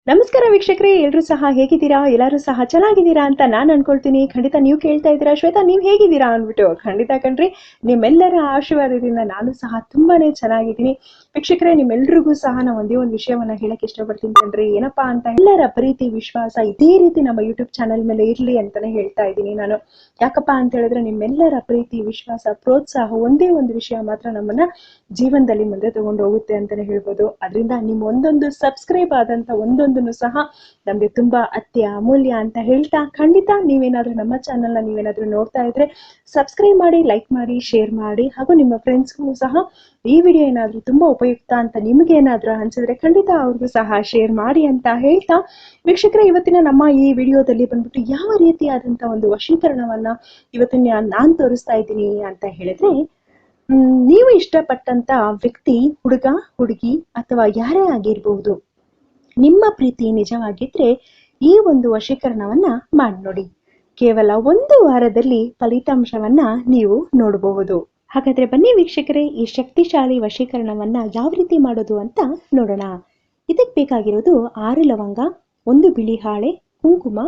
ನಮಸ್ಕಾರ ವೀಕ್ಷಕರೇ, ಎಲ್ಲರೂ ಸಹ ಹೇಗಿದ್ದೀರಾ? ಎಲ್ಲರೂ ಸಹ ಚೆನ್ನಾಗಿದ್ದೀರಾ ಅಂತ ನಾನು ಅನ್ಕೊಳ್ತೀನಿ. ಖಂಡಿತ ನೀವು ಕೇಳ್ತಾ ಇದ್ದೀರಾ, ಶ್ವೇತಾ ನೀವು ಹೇಗಿದ್ದೀರಾ ಅಂದ್ಬಿಟ್ಟು. ಖಂಡಿತ ಕಣ್ರಿ, ನಿಮ್ಮೆಲ್ಲರ ಆಶೀರ್ವಾದದಿಂದ ನಾನು ಸಹ ತುಂಬಾನೇ ಚೆನ್ನಾಗಿದ್ದೀನಿ. ವೀಕ್ಷಕರೇ, ನಿಮ್ಮೆಲ್ರಿಗೂ ಸಹ ನಾನು ಒಂದೇ ಒಂದು ವಿಷಯವನ್ನ ಹೇಳಕ್ ಇಷ್ಟಪಡ್ತೀನಿ ಕಣ್ರಿ. ಏನಪ್ಪಾ ಅಂತ, ಎಲ್ಲರ ಪ್ರೀತಿ ವಿಶ್ವಾಸ ಇದೇ ರೀತಿ ನಮ್ಮ ಯೂಟ್ಯೂಬ್ ಚಾನೆಲ್ ಮೇಲೆ ಇರ್ಲಿ ಅಂತಾನೆ ಹೇಳ್ತಾ ಇದ್ದೀನಿ ನಾನು. ಯಾಕಪ್ಪ ಅಂತ ಹೇಳಿದ್ರೆ, ನಿಮ್ಮೆಲ್ಲರ ಪ್ರೀತಿ ವಿಶ್ವಾಸ ಪ್ರೋತ್ಸಾಹ ಒಂದೇ ಒಂದು ವಿಷಯ ಮಾತ್ರ ನಮ್ಮನ್ನ ಜೀವನದಲ್ಲಿ ಮುಂದೆ ತಗೊಂಡು ಹೋಗುತ್ತೆ ಅಂತಾನೆ ಹೇಳ್ಬೋದು. ಅದರಿಂದ ನಿಮ್ ಒಂದೊಂದು ಸಬ್ಸ್ಕ್ರೈಬ್ ಆದಂತ ಒಂದೊಂದು ಸಹ ನಮ್ಗೆ ತುಂಬಾ ಅತ್ಯಮೂಲ್ಯ ಅಂತ ಹೇಳ್ತಾ, ಖಂಡಿತ ನೀವೇನಾದ್ರೂ ನಮ್ಮ ಚಾನೆಲ್ನ ನೀವೇನಾದ್ರೂ ನೋಡ್ತಾ ಇದ್ರೆ ಸಬ್ಸ್ಕ್ರೈಬ್ ಮಾಡಿ, ಲೈಕ್ ಮಾಡಿ, ಶೇರ್ ಮಾಡಿ, ಹಾಗೂ ನಿಮ್ಮ ಫ್ರೆಂಡ್ಸ್ಗೂ ಸಹ ಈ ವಿಡಿಯೋ ಏನಾದ್ರೂ ತುಂಬಾ ಉಪಯುಕ್ತ ಅಂತ ನಿಮ್ಗೆ ಏನಾದ್ರೂ ಅನ್ಸಿದ್ರೆ ಖಂಡಿತ ಅವ್ರಿಗೂ ಸಹ ಶೇರ್ ಮಾಡಿ ಅಂತ ಹೇಳ್ತಾ, ವೀಕ್ಷಕರೇ ಇವತ್ತಿನ ನಮ್ಮ ಈ ವಿಡಿಯೋದಲ್ಲಿ ಬಂದ್ಬಿಟ್ಟು ಯಾವ ರೀತಿಯಾದಂತ ಒಂದು ವಶೀಕರಣವನ್ನ ಇವತ್ತಿನ ನಾನ್ ತೋರಿಸ್ತಾ ಇದ್ದೀನಿ ಅಂತ ಹೇಳಿದ್ರೆ, ನೀವು ಇಷ್ಟಪಟ್ಟಂತ ವ್ಯಕ್ತಿ, ಹುಡುಗ ಹುಡುಗಿ ಅಥವಾ ಯಾರೇ ಆಗಿರ್ಬಹುದು, ನಿಮ್ಮ ಪ್ರೀತಿ ನಿಜವಾಗಿದ್ರೆ ಈ ಒಂದು ವಶೀಕರಣವನ್ನ ಮಾಡಿ ನೋಡಿ. ಕೇವಲ 1 ವಾರದಲ್ಲಿ ಫಲಿತಾಂಶವನ್ನ ನೀವು ನೋಡಬಹುದು. ಹಾಗಾದ್ರೆ ಬನ್ನಿ ವೀಕ್ಷಕರೇ, ಈ ಶಕ್ತಿಶಾಲಿ ವಶೀಕರಣವನ್ನ ಯಾವ ರೀತಿ ಮಾಡೋದು ಅಂತ ನೋಡೋಣ. ಇದಕ್ಕೆ ಬೇಕಾಗಿರೋದು 6 ಲವಂಗ, 1 ಬಿಳಿ ಹಾಳೆ, ಕುಂಕುಮ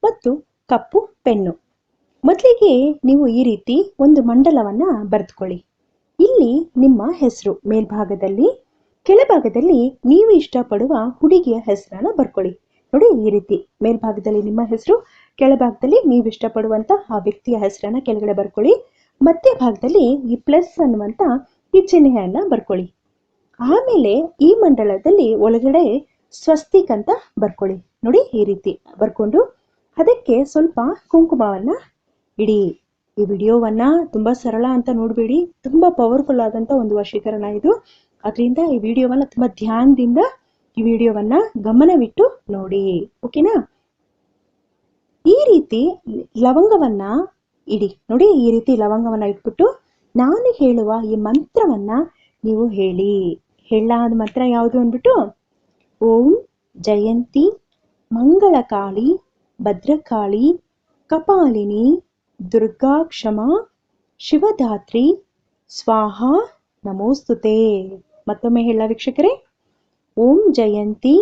ಮತ್ತು ಕಪ್ಪು ಪೆನ್ನು. ಮೊದಲಿಗೆ ನೀವು ಈ ರೀತಿ ಒಂದು ಮಂಡಲವನ್ನ ಬರೆದುಕೊಳ್ಳಿ. ಇಲ್ಲಿ ನಿಮ್ಮ ಹೆಸರು ಮೇಲ್ಭಾಗದಲ್ಲಿ, ಕೆಳಭಾಗದಲ್ಲಿ ನೀವು ಇಷ್ಟಪಡುವ ಹುಡುಗಿಯ ಹೆಸರನ್ನ ಬರ್ಕೊಳ್ಳಿ. ನೋಡಿ, ಈ ರೀತಿ ಮೇಲ್ಭಾಗದಲ್ಲಿ ನಿಮ್ಮ ಹೆಸರು, ಕೆಳಭಾಗದಲ್ಲಿ ನೀವು ಇಷ್ಟಪಡುವಂತ ಆ ವ್ಯಕ್ತಿಯ ಹೆಸರನ್ನ ಕೆಳಗಡೆ ಬರ್ಕೊಳ್ಳಿ. ಮಧ್ಯಭಾಗದಲ್ಲಿ ಈ ಪ್ಲಸ್ ಅನ್ನುವಂತ ಈ ಚಿಹ್ನೆಯನ್ನ ಬರ್ಕೊಳ್ಳಿ. ಆಮೇಲೆ ಈ ಮಂಡಲದಲ್ಲಿ ಒಳಗಡೆ ಸ್ವಸ್ತಿಕ್ ಅಂತ ಬರ್ಕೊಳ್ಳಿ. ನೋಡಿ, ಈ ರೀತಿ ಬರ್ಕೊಂಡು ಅದಕ್ಕೆ ಸ್ವಲ್ಪ ಕುಂಕುಮವನ್ನ ಇಡಿ. ಈ ವಿಡಿಯೋವನ್ನ ತುಂಬಾ ಸರಳ ಅಂತ ನೋಡ್ಬೇಡಿ, ತುಂಬಾ ಪವರ್ಫುಲ್ ಆದಂತ ಒಂದು ವಶೀಕರಣ ಇದು. ಅದರಿಂದ ಈ ವಿಡಿಯೋವನ್ನ ತುಂಬಾ ಧ್ಯಾನದಿಂದ ಈ ವಿಡಿಯೋವನ್ನ ಗಮನವಿಟ್ಟು ನೋಡಿ, ಓಕೆನಾ? ಈ ರೀತಿ ಲವಂಗವನ್ನ ಇಡಿ. ನೋಡಿ, ಈ ರೀತಿ ಲವಂಗವನ್ನ ಇಟ್ಬಿಟ್ಟು ನಾನು ಹೇಳುವ ಈ ಮಂತ್ರವನ್ನ ನೀವು ಹೇಳಿ. ಹೇಳಾದ ಮಂತ್ರ ಯಾವುದು ಅಂದ್ಬಿಟ್ಟು, ಓಂ ಜಯಂತಿ ಮಂಗಳಕಾಳಿ ಭದ್ರಕಾಳಿ ಕಪಾಲಿನಿ ದುರ್ಗಾ ಕ್ಷಮಾ ಶಿವಧಾತ್ರಿ ಸ್ವಾಹ ನಮೋಸ್ತುತೆ. ಮತ್ತೊಮ್ಮೆ ಹೇಳ ವೀಕ್ಷಕರೇ, ಓಂ ಜಯಂತಿ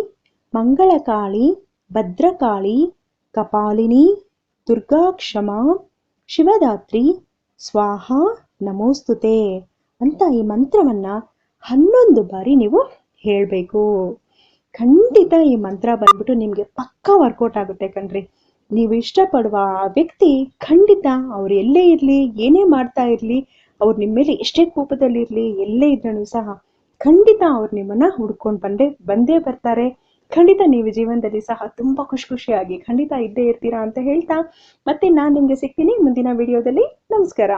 ಮಂಗಳಕಾಳಿ ಭದ್ರಕಾಳಿ ಕಪಾಲಿನಿ ದುರ್ಗಾ ಕ್ಷಮಾ ಶಿವಧಾತ್ರಿ ಸ್ವಾಹ ನಮೋಸ್ತುತೆ ಅಂತ ಈ ಮಂತ್ರವನ್ನ 11 ಬಾರಿ ನೀವು ಹೇಳಬೇಕು. ಖಂಡಿತ ಈ ಮಂತ್ರ ಬಂದ್ಬಿಟ್ಟು ನಿಮ್ಗೆ ಪಕ್ಕಾ ವರ್ಕೌಟ್ ಆಗುತ್ತೆ ಕಣ್ರಿ. ನೀವು ಇಷ್ಟಪಡುವ ಆ ವ್ಯಕ್ತಿ ಖಂಡಿತ ಅವ್ರು ಎಲ್ಲೇ ಇರ್ಲಿ, ಏನೇ ಮಾಡ್ತಾ ಇರ್ಲಿ, ಅವ್ರು ನಿಮ್ಮ ಮೇಲೆ ಎಷ್ಟೇ ಕೋಪದಲ್ಲಿರ್ಲಿ, ಎಲ್ಲೇ ಇದ್ರೂ ಸಹ ಖಂಡಿತ ಅವ್ರು ನಿಮ್ಮನ್ನ ಹುಡ್ಕೊಂಡು ಬಂದೇ ಬರ್ತಾರೆ. ಖಂಡಿತ ನೀವು ಜೀವನದಲ್ಲಿ ಸಹ ತುಂಬಾ ಖುಷಿಯಾಗಿ ಖಂಡಿತ ಇದ್ದೇ ಇರ್ತೀರಾ ಅಂತ ಹೇಳ್ತಾ, ಮತ್ತೆ ನಾನ್ ನಿಮ್ಗೆ ಸಿಗ್ತೀನಿ ಮುಂದಿನ ವಿಡಿಯೋದಲ್ಲಿ. ನಮಸ್ಕಾರ.